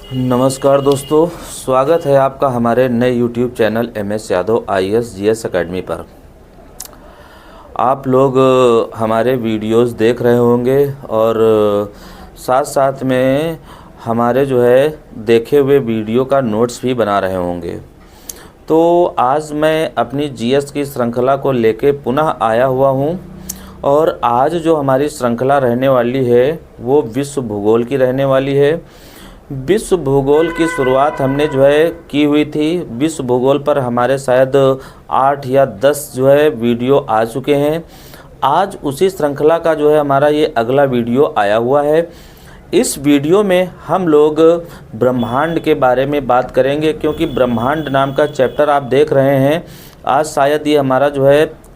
नमस्कार दोस्तों, स्वागत है आपका हमारे नए YouTube channel MS Yadav IAS GS academy पर। आप लोग हमारे वीडियोस देख रहे होंगे और साथ साथ में हमारे देखे हुए वीडियो का नोट्स भी बना रहे होंगे। तो आज मैं अपनी GS की श्रृंखला को लेके पुनः आया हुआ हूँ और आज जो हमारी श्रृंखला रहने वाली है वो विश्व भूगोल की रहने वाली है। विश्व भूगोल की शुरुआत हमने की हुई थी। विश्व भूगोल पर हमारे शायद 8 या 10 वीडियो आ चुके हैं। आज उसी श्रृंखला का हमारा ये अगला वीडियो आया हुआ है। इस वीडियो में हम लोग ब्रह्मांड के बारे में बात करेंगे, क्योंकि ब्रह्मांड नाम का चैप्टर आप देख रहे हैं। आज शायद ये हमारा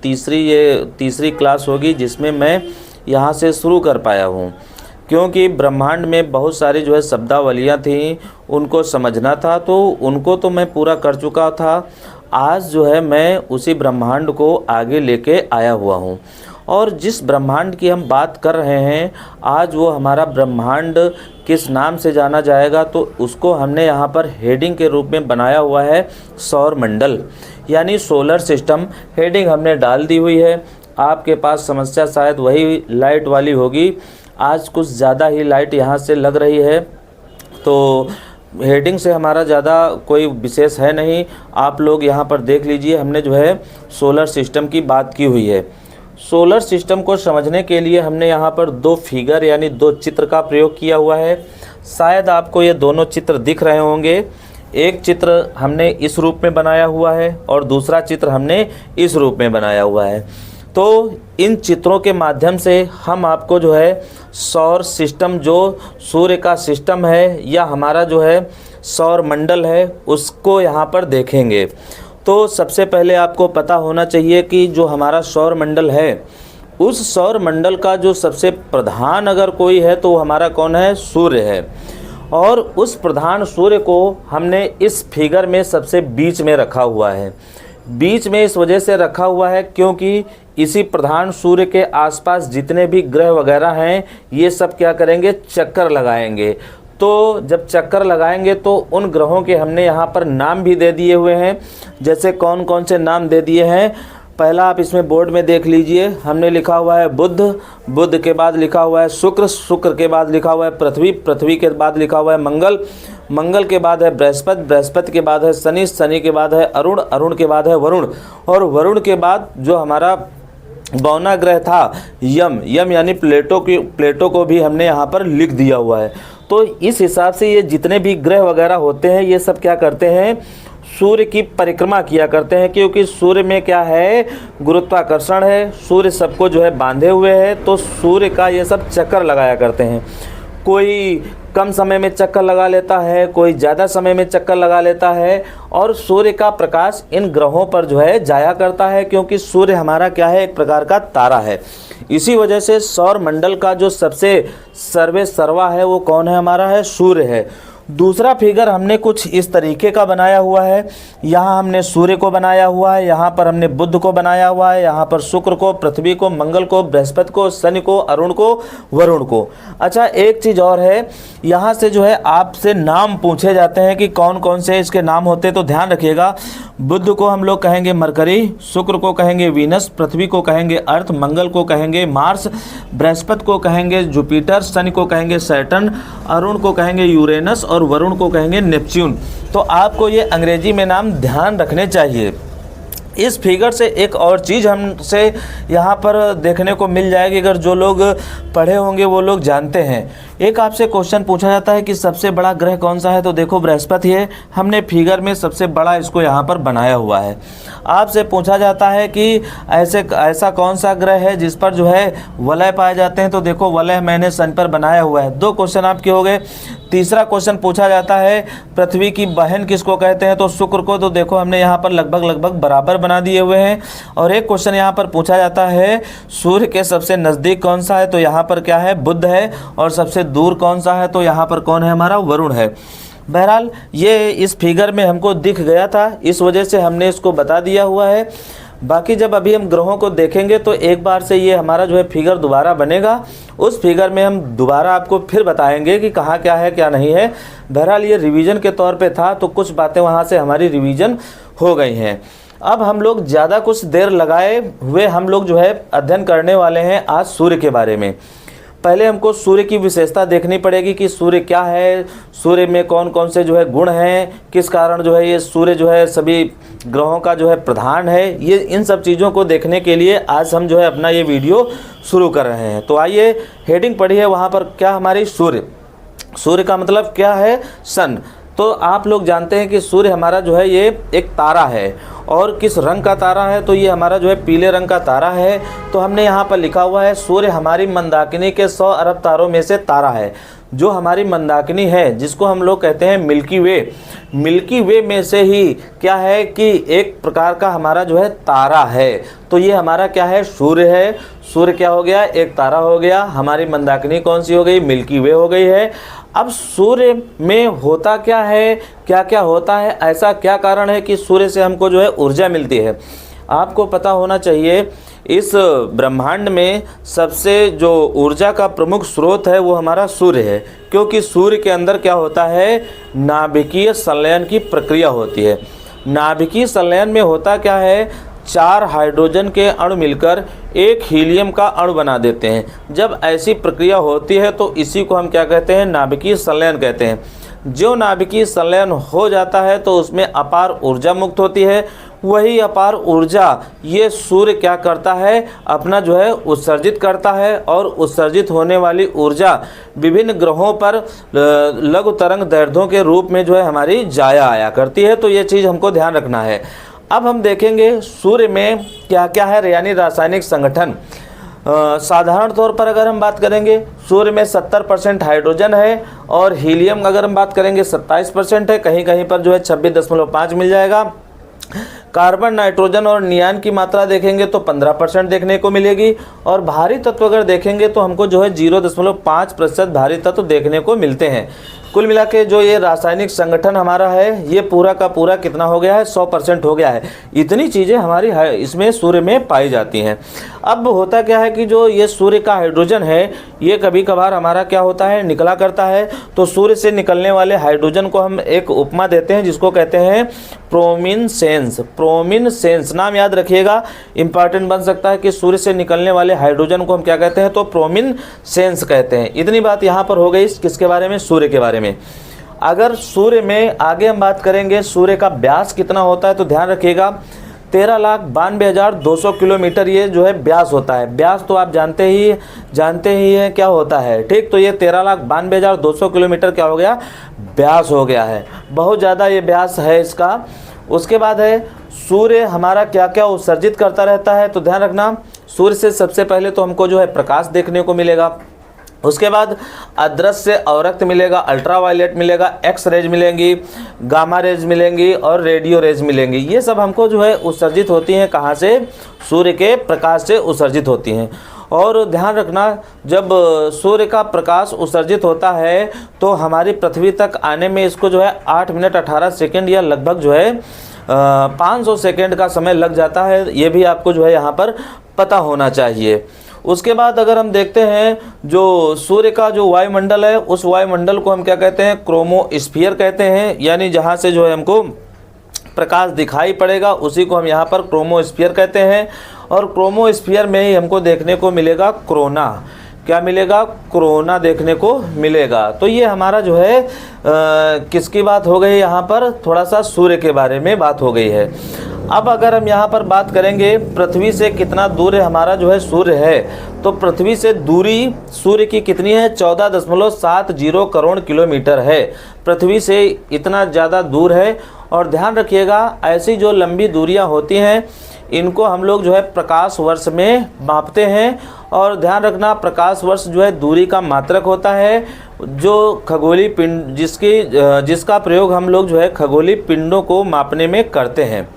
तीसरी क्लास होगी जिसमें मैं यहाँ से शुरू कर पाया हूँ, क्योंकि ब्रह्मांड में बहुत सारी शब्दावलियाँ थीं, उनको समझना था, तो उनको तो मैं पूरा कर चुका था। आज मैं उसी ब्रह्मांड को आगे लेके आया हुआ हूँ और जिस ब्रह्मांड की हम बात कर रहे हैं आज वो हमारा ब्रह्मांड किस नाम से जाना जाएगा, तो उसको हमने यहाँ पर हेडिंग के रूप में बनाया हुआ है सौर मंडल, यानी सोलर सिस्टम। हेडिंग हमने डाल दी हुई है। आपके पास समस्या शायद वही लाइट वाली होगी। आज कुछ ज़्यादा ही लाइट यहाँ से लग रही है, तो हेडिंग से हमारा ज़्यादा कोई विशेष है नहीं। आप लोग यहाँ पर देख लीजिए, हमने सोलर सिस्टम की बात की हुई है। सोलर सिस्टम को समझने के लिए हमने यहाँ पर 2 फिगर यानी 2 चित्र का प्रयोग किया हुआ है। शायद आपको ये दोनों चित्र दिख रहे होंगे। एक चित्र हमने इस रूप में बनाया हुआ है और दूसरा चित्र हमने इस रूप में बनाया हुआ है। तो इन चित्रों के माध्यम से हम आपको सौर सिस्टम, जो सूर्य का सिस्टम है या हमारा सौर मंडल है, उसको यहाँ पर देखेंगे। तो सबसे पहले आपको पता होना चाहिए कि जो हमारा सौर मंडल है, उस सौर मंडल का जो सबसे प्रधान अगर कोई है तो हमारा कौन है? सूर्य है। और उस प्रधान सूर्य को हमने इस फिगर में सबसे बीच में रखा हुआ है। बीच में इस वजह से रखा हुआ है क्योंकि इसी प्रधान सूर्य के आसपास जितने भी ग्रह वगैरह हैं ये सब क्या करेंगे? चक्कर लगाएंगे। तो जब चक्कर लगाएंगे तो उन ग्रहों के हमने यहाँ पर नाम भी दे दिए हुए हैं। जैसे कौन कौन से नाम दे दिए हैं, पहला आप इसमें बोर्ड में देख लीजिए। हमने लिखा हुआ है बुध, बुध के बाद लिखा हुआ है शुक्र, शुक्र के बाद लिखा हुआ है पृथ्वी, पृथ्वी के बाद लिखा हुआ है मंगल, मंगल के बाद है बृहस्पति, बृहस्पति के बाद है शनि, शनि के बाद है अरुण, अरुण के बाद है वरुण, और वरुण के बाद जो हमारा बौना ग्रह था यम, यम यानी प्लेटो को भी हमने यहाँ पर लिख दिया हुआ है। तो इस हिसाब से ये जितने भी ग्रह वगैरह होते हैं ये सब क्या करते हैं? सूर्य की परिक्रमा किया करते हैं, क्योंकि सूर्य में क्या है? गुरुत्वाकर्षण है। सूर्य सबको बांधे हुए है, तो सूर्य का ये सब चक्कर लगाया करते हैं। कोई कम समय में चक्कर लगा लेता है, कोई ज़्यादा समय में चक्कर लगा लेता है, और सूर्य का प्रकाश इन ग्रहों पर जाया करता है, क्योंकि सूर्य हमारा क्या है? एक प्रकार का तारा है। इसी वजह से सौर मंडल का जो सबसे सर्वे सर्वा है वो कौन है? हमारा है सूर्य है। दूसरा फिगर हमने कुछ इस तरीके का बनाया हुआ है। यहाँ हमने सूर्य को बनाया हुआ है, यहाँ पर हमने बुध को बनाया हुआ है, यहाँ पर शुक्र को, पृथ्वी को, मंगल को, बृहस्पति को, शनि को, अरुण को, वरुण को। अच्छा, एक चीज़ और है, यहाँ से आपसे नाम पूछे जाते हैं कि कौन कौन से इसके नाम होते हैं, तो ध्यान रखिएगा। बुध को हम लोग कहेंगे मरकरी, शुक्र को कहेंगे वीनस, पृथ्वी को कहेंगे अर्थ, मंगल को कहेंगे मार्स, बृहस्पति को कहेंगे जुपिटर, शनि को कहेंगे सैटर्न, अरुण को कहेंगे यूरेनस और वरुण को कहेंगे नेपच्यून। तो आपको ये अंग्रेजी में नाम ध्यान रखने चाहिए। इस फिगर से एक और चीज़ हमसे यहाँ पर देखने को मिल जाएगी, अगर जो लोग पढ़े होंगे वो लोग जानते हैं। एक आपसे क्वेश्चन पूछा जाता है कि सबसे बड़ा ग्रह कौन सा है, तो देखो बृहस्पति है। हमने फिगर में सबसे बड़ा इसको यहाँ पर बनाया हुआ है। आपसे पूछा जाता है कि ऐसा कौन सा ग्रह है जिस पर वलय पाए जाते हैं, तो देखो वलय मैंने सन पर बनाया हुआ है। 2 क्वेश्चन आपके हो गए। तीसरा क्वेश्चन पूछा जाता है पृथ्वी की बहन किसको कहते हैं, तो शुक्र को, तो देखो हमने यहाँ पर लगभग बराबर बना दिए हुए हैं। और एक क्वेश्चन यहाँ पर पूछा जाता है सूर्य के सबसे नज़दीक कौन सा है, तो यहाँ पर क्या है? बुध है। और सबसे दूर कौन सा है, तो यहाँ पर कौन है? हमारा वरुण है। बहरहाल ये इस फिगर में हमको दिख गया था, इस वजह से हमने इसको बता दिया हुआ है। बाकी जब अभी हम ग्रहों को देखेंगे तो एक बार से ये हमारा जो है फिगर दोबारा बनेगा, उस फिगर में हम दोबारा आपको फिर बताएंगे कि कहाँ क्या है क्या नहीं है। बहरहाल ये रिवीजन के तौर पे था, तो कुछ बातें वहाँ से हमारी रिवीजन हो गई हैं। अब हम लोग ज़्यादा कुछ देर लगाए हुए हम लोग जो है अध्ययन करने वाले हैं आज सूर्य के बारे में। पहले हमको सूर्य की विशेषता देखनी पड़ेगी कि सूर्य क्या है, सूर्य में कौन कौन से जो है गुण हैं, किस कारण जो है ये सूर्य जो है सभी ग्रहों का जो है प्रधान है। ये इन सब चीज़ों को देखने के लिए आज हम जो है अपना ये वीडियो शुरू कर रहे हैं। तो आइए हेडिंग पढ़िए वहाँ पर, क्या हमारी सूर्य, सूर्य का मतलब क्या है, सन। तो आप लोग जानते हैं कि सूर्य हमारा जो है ये एक तारा है, और किस रंग का तारा है, तो ये हमारा जो है पीले रंग का तारा है। तो हमने यहाँ पर लिखा हुआ है सूर्य हमारी मंदाकिनी के 100 अरब तारों में से तारा है। जो हमारी मंदाकिनी है, जिसको हम लोग कहते हैं मिल्की वे, मिल्की वे में से ही क्या है कि एक प्रकार का हमारा जो है तारा है। तो ये हमारा क्या है, सूर्य है। सूर्य क्या हो गया, एक तारा हो गया। हमारी मंदाकिनी कौन सी हो गई, मिल्की वे हो गई है। अब सूर्य में होता क्या है, क्या क्या होता है, ऐसा क्या कारण है कि सूर्य से हमको जो है ऊर्जा मिलती है। आपको पता होना चाहिए इस ब्रह्मांड में सबसे जो ऊर्जा का प्रमुख स्रोत है वो हमारा सूर्य है, क्योंकि सूर्य के अंदर क्या होता है, नाभिकीय संलयन की प्रक्रिया होती है। नाभिकीय संलयन में होता क्या है, 4 हाइड्रोजन के अणु मिलकर एक हीलियम का अणु बना देते हैं। जब ऐसी प्रक्रिया होती है तो इसी को हम क्या कहते हैं, नाभिकीय संलयन कहते हैं। जो नाभिकीय संलयन हो जाता है तो उसमें अपार ऊर्जा मुक्त होती है। वही अपार ऊर्जा ये सूर्य क्या करता है, अपना जो है उत्सर्जित करता है, और उत्सर्जित होने वाली ऊर्जा विभिन्न ग्रहों पर लघु तरंग दैर्ध्यों के रूप में जो है हमारी जाया आया करती है। तो ये चीज़ हमको ध्यान रखना है। अब हम देखेंगे सूर्य में क्या क्या है, यानी रासायनिक संगठन। साधारण तौर पर अगर हम बात करेंगे, सूर्य में 70% हाइड्रोजन है, और हीलियम अगर हम बात करेंगे 27% है। कहीं कहीं पर जो है 26.5 मिल जाएगा। कार्बन, नाइट्रोजन और नियान की मात्रा देखेंगे तो 15% देखने को मिलेगी, और भारी तत्व अगर देखेंगे तो हमको जो है 0.5% भारी तत्व देखने को मिलते हैं। कुल मिला के जो ये रासायनिक संगठन हमारा है ये पूरा का पूरा कितना हो गया है, 100% हो गया है। इतनी चीज़ें हमारी इसमें सूर्य में पाई जाती हैं। अब होता क्या है कि जो ये सूर्य का हाइड्रोजन है ये कभी कभार हमारा क्या होता है, निकला करता है। तो सूर्य से निकलने वाले हाइड्रोजन को हम एक उपमा देते हैं जिसको कहते हैं प्रोमिनसेंस। प्रोमिनसेंस नाम याद रखिएगा, इंपॉर्टेंट बन सकता है कि सूर्य से निकलने वाले हाइड्रोजन को हम क्या कहते हैं, तो प्रोमिनसेंस कहते हैं। इतनी बात यहाँ पर हो गई किसके बारे में, सूर्य के बारे में। अगर सूर्य में आगे हम बात करेंगे सूर्य का व्यास कितना होता है, तो ध्यान रखिएगा 13,92,200 किलोमीटर ये जो है व्यास होता है। व्यास तो आप जानते ही हैं क्या होता है, ठीक। तो ये 13,92,200 किलोमीटर क्या हो गया, व्यास हो गया है। बहुत ज़्यादा ये व्यास है इसका। उसके बाद है सूर्य हमारा क्या क्या उत्सर्जित करता रहता है, तो ध्यान रखना सूर्य से सबसे पहले तो हमको जो है प्रकाश देखने को मिलेगा। उसके बाद अदृश्य अवरक्त मिलेगा, अल्ट्रावायलेट मिलेगा, एक्स रेज मिलेंगी, गामा रेज मिलेंगी और रेडियो रेज मिलेंगी। ये सब हमको जो है उत्सर्जित होती हैं, कहाँ से, सूर्य के प्रकाश से उत्सर्जित होती हैं। और ध्यान रखना जब सूर्य का प्रकाश उत्सर्जित होता है तो हमारी पृथ्वी तक आने में इसको जो है 8 मिनट 18 सेकेंड या लगभग जो है 500 सेकेंड का समय लग जाता है। ये भी आपको जो है यहाँ पर पता होना चाहिए। उसके बाद अगर हम देखते हैं जो सूर्य का जो वायुमंडल है, उस वायुमंडल को हम क्या कहते हैं, क्रोमोस्फीयर कहते हैं। यानी जहाँ से जो है हमको प्रकाश दिखाई पड़ेगा उसी को हम यहाँ पर क्रोमोस्फीयर कहते हैं। और क्रोमोस्फीयर में ही हमको देखने को मिलेगा कोरोना। क्या मिलेगा, कोरोना देखने को मिलेगा। तो ये हमारा जो है किसकी बात हो गई, यहाँ पर थोड़ा सा सूर्य के बारे में बात हो गई है। अब अगर हम यहाँ पर बात करेंगे पृथ्वी से कितना दूर है हमारा जो है सूर्य है, तो पृथ्वी से दूरी सूर्य की कितनी है, 14.70 करोड़ किलोमीटर है। पृथ्वी से इतना ज़्यादा दूर है। और ध्यान रखिएगा ऐसी जो लंबी दूरियां होती हैं इनको हम लोग जो है प्रकाश वर्ष में मापते हैं। और ध्यान रखना प्रकाश वर्ष जो है दूरी का मात्रक होता है, जो खगोलीय पिंड जिसका प्रयोग हम लोग जो है खगोलीय पिंडों को मापने में करते हैं।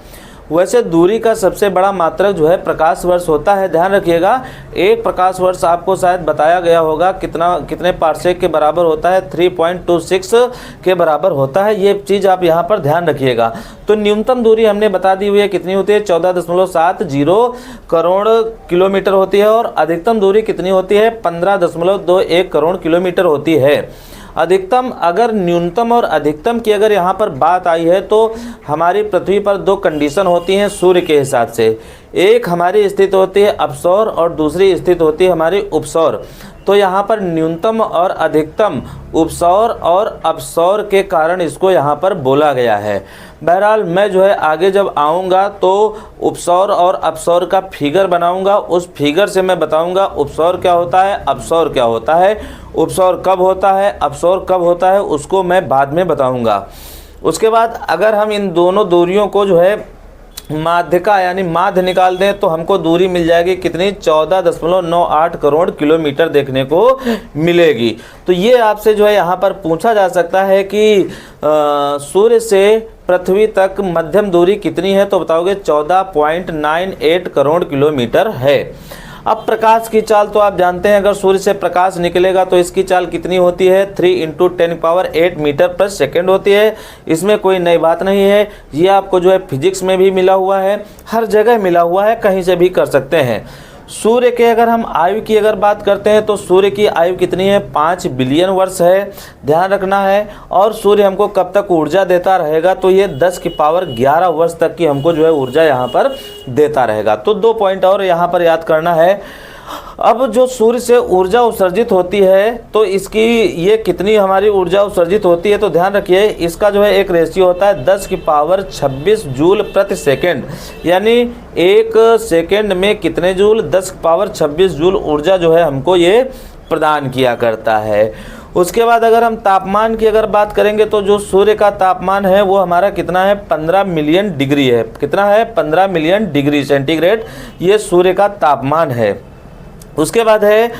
वैसे दूरी का सबसे बड़ा मात्रक जो है प्रकाश वर्ष होता है। ध्यान रखिएगा, एक प्रकाश वर्ष आपको शायद बताया गया होगा कितने पार्सेक के बराबर होता है, 3.26 के बराबर होता है। ये चीज़ आप यहाँ पर ध्यान रखिएगा। तो न्यूनतम दूरी हमने बता दी हुई है कितनी होती है, 14.70 करोड़ किलोमीटर होती है, और अधिकतम दूरी कितनी होती है, 15.21 करोड़ किलोमीटर होती है। अधिकतम, अगर न्यूनतम और अधिकतम की अगर यहाँ पर बात आई है तो हमारी पृथ्वी पर दो कंडीशन होती हैं सूर्य के हिसाब से। एक हमारी स्थिति होती है अपसौर और दूसरी स्थिति होती है हमारी उपसौर। तो यहाँ पर न्यूनतम और अधिकतम उपसौर और अपसौर के कारण इसको यहाँ पर बोला गया है। बहरहाल मैं जो है आगे जब आऊँगा तो उपसौर और अपसौर का फिगर बनाऊँगा, उस फिगर से मैं बताऊँगा उपसौर क्या होता है, अपसौर क्या होता है, उपसौर कब होता है, अपसौर कब होता है, उसको मैं बाद में बताऊँगा। उसके बाद अगर हम इन दोनों दूरियों को जो है माध्यिका यानी माध्य निकाल दें तो हमको दूरी मिल जाएगी कितनी, 14.98 करोड़ किलोमीटर देखने को मिलेगी। तो ये आपसे जो है यहाँ पर पूछा जा सकता है कि सूर्य से पृथ्वी तक मध्यम दूरी कितनी है, तो बताओगे 14.98 करोड़ किलोमीटर है। अब प्रकाश की चाल तो आप जानते हैं, अगर सूर्य से प्रकाश निकलेगा तो इसकी चाल कितनी होती है, 3 × 10⁸ मीटर पर सेकेंड होती है। इसमें कोई नई बात नहीं है, ये आपको जो है फिजिक्स में भी मिला हुआ है, हर जगह मिला हुआ है, कहीं से भी कर सकते हैं। सूर्य के अगर हम आयु की अगर बात करते हैं तो सूर्य की आयु कितनी है, 5 बिलियन वर्ष है, ध्यान रखना है। और सूर्य हमको कब तक ऊर्जा देता रहेगा, तो ये 10⁻11 वर्ष तक की हमको जो है ऊर्जा यहाँ पर देता रहेगा। तो 2 पॉइंट और यहाँ पर याद करना है। अब जो सूर्य से ऊर्जा उत्सर्जित होती है तो इसकी ये कितनी हमारी ऊर्जा उत्सर्जित होती है, तो ध्यान रखिए इसका जो है एक रेशियो होता है 10⁻26 जूल प्रति सेकेंड, यानी एक सेकेंड में कितने जूल, 10⁻26 जूल ऊर्जा जो है हमको ये प्रदान किया करता है। उसके बाद अगर हम तापमान की अगर बात करेंगे तो जो सूर्य का तापमान है वो हमारा कितना है, 15 मिलियन डिग्री है। कितना है, 15 मिलियन डिग्री सेंटीग्रेड ये सूर्य का तापमान है। उसके बाद है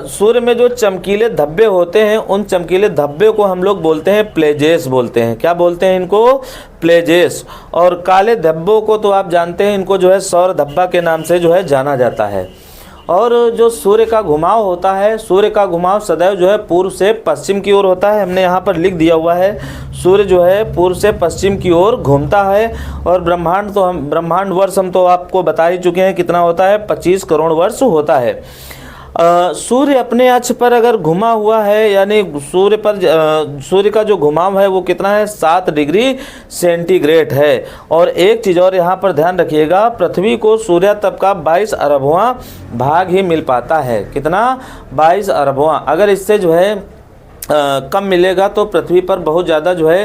सूर्य में जो चमकीले धब्बे होते हैं उन चमकीले धब्बे को हम लोग बोलते हैं प्लेजेस बोलते हैं। क्या बोलते हैं इनको, प्लेजेस। और काले धब्बों को तो आप जानते हैं, इनको जो है सौर धब्बा के नाम से जो है जाना जाता है। और जो सूर्य का घुमाव होता है, सूर्य का घुमाव सदैव जो है पूर्व से पश्चिम की ओर होता है। हमने यहाँ पर लिख दिया हुआ है, सूर्य जो है पूर्व से पश्चिम की ओर घूमता है। और ब्रह्मांड वर्ष हम तो आपको बता ही चुके हैं कितना होता है, 25 करोड़ वर्ष होता है। सूर्य अपने अक्ष पर अगर घुमा हुआ है, यानी सूर्य का जो घुमाव है वो कितना है, 7 डिग्री सेंटीग्रेड है। और एक चीज़ और यहाँ पर ध्यान रखिएगा, पृथ्वी को सूर्यातप का 22 अरबवां भाग ही मिल पाता है। कितना, 22 अरबवां। अगर इससे जो है कम मिलेगा तो पृथ्वी पर बहुत ज़्यादा जो है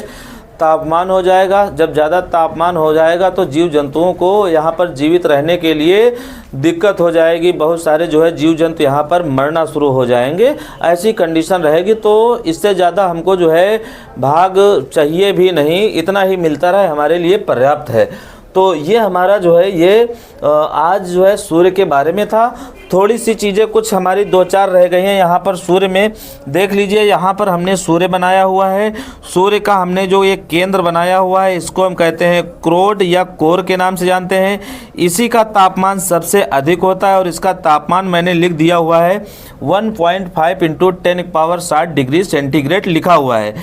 तापमान हो जाएगा। जब ज़्यादा तापमान हो जाएगा तो जीव जंतुओं को यहाँ पर जीवित रहने के लिए दिक्कत हो जाएगी, बहुत सारे जो है जीव जंतु यहाँ पर मरना शुरू हो जाएंगे। ऐसी कंडीशन रहेगी तो इससे ज़्यादा हमको जो है भाग चाहिए भी नहीं, इतना ही मिलता रहे हमारे लिए पर्याप्त है। तो ये हमारा जो है ये आज जो है सूर्य के बारे में था। थोड़ी सी चीज़ें कुछ हमारी 2-4 रह गई हैं यहाँ पर सूर्य में। देख लीजिए, यहाँ पर हमने सूर्य बनाया हुआ है। सूर्य का हमने जो एक केंद्र बनाया हुआ है इसको हम कहते हैं क्रोड या कोर के नाम से जानते हैं। इसी का तापमान सबसे अधिक होता है और इसका तापमान मैंने लिख दिया हुआ है 1.5 × 10⁻60 डिग्री सेंटीग्रेड लिखा हुआ है।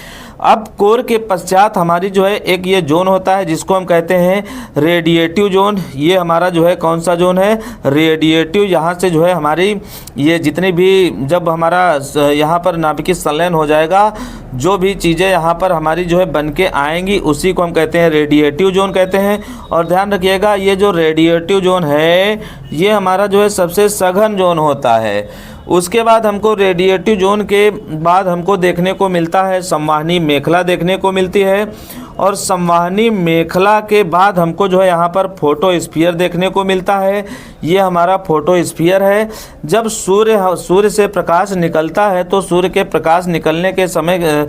अब कोर के पश्चात हमारी जो है एक ये जोन होता है जिसको हम कहते हैं रेडिएटिव जोन। ये हमारा जो है कौन सा जोन है, रेडिएटिव। यहाँ से जो है हमारी ये जितनी भी, जब हमारा यहाँ पर नाभिकीय संलयन हो जाएगा, जो भी चीज़ें यहाँ पर हमारी जो है बन के आएंगी उसी को हम कहते हैं रेडिएटिव जोन कहते हैं। और ध्यान रखिएगा ये जो रेडिएटिव जोन है ये हमारा जो है सबसे सघन जोन होता है। उसके बाद हमको रेडिएटिव जोन के बाद हमको देखने को मिलता है संवहनी मेखला देखने को मिलती है। और संवहनी मेखला के बाद हमको जो है यहाँ पर फोटोस्फीयर देखने को मिलता है। ये हमारा फोटोस्फीयर है। जब सूर्य से प्रकाश निकलता है तो सूर्य के प्रकाश निकलने के समय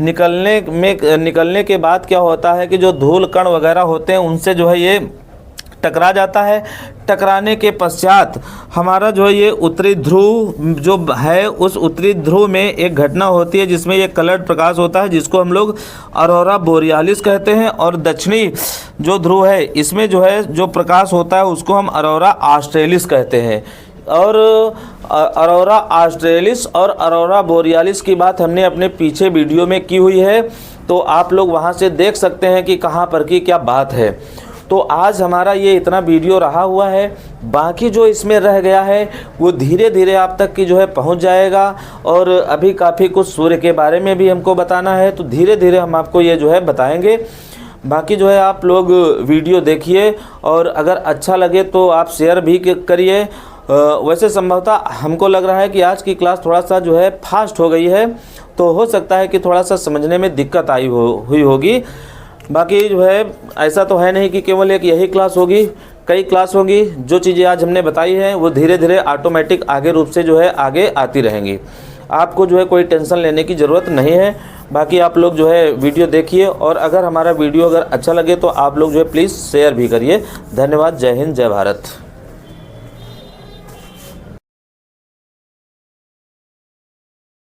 निकलने के बाद क्या होता है कि जो धूल कण वगैरह होते हैं उनसे जो है ये टकरा जाता है। टकराने के पश्चात हमारा जो है ये उत्तरी ध्रुव जो है उस उत्तरी ध्रुव में एक घटना होती है जिसमें ये कलर्ड प्रकाश होता है जिसको हम लोग ऑरोरा बोरियालिस कहते हैं। और दक्षिणी जो ध्रुव है इसमें जो है जो प्रकाश होता है उसको हम अरोरा ऑस्ट्रेलिस कहते हैं। और अरोरा ऑस्ट्रेलिस और अरोरा बोरियालिस की बात हमने अपने पीछे वीडियो में की हुई है, तो आप लोग वहां से देख सकते हैं कि कहां पर की क्या बात है। तो आज हमारा ये इतना वीडियो रहा हुआ है, बाकी जो इसमें रह गया है वो धीरे धीरे आप तक की जो है पहुंच जाएगा। और अभी काफ़ी कुछ सूर्य के बारे में भी हमको बताना है, तो धीरे धीरे हम आपको ये जो है बताएंगे। बाकी जो है आप लोग वीडियो देखिए और अगर अच्छा लगे तो आप शेयर भी करिए। वैसे संभवतः हमको लग रहा है कि आज की क्लास थोड़ा सा जो है फास्ट हो गई है, तो हो सकता है कि थोड़ा सा समझने में दिक्कत हुई होगी। बाकी जो है ऐसा तो है नहीं कि केवल एक यही क्लास होगी, कई क्लास होगी। जो चीज़ें आज हमने बताई हैं वो धीरे धीरे ऑटोमेटिक आगे रूप से जो है आगे आती रहेंगी। आपको जो है कोई टेंशन लेने की ज़रूरत नहीं है। बाकी आप लोग जो है वीडियो देखिए और अगर हमारा वीडियो अगर अच्छा लगे तो आप लोग जो है प्लीज़ शेयर भी करिए। धन्यवाद। जय हिंद, जय भारत।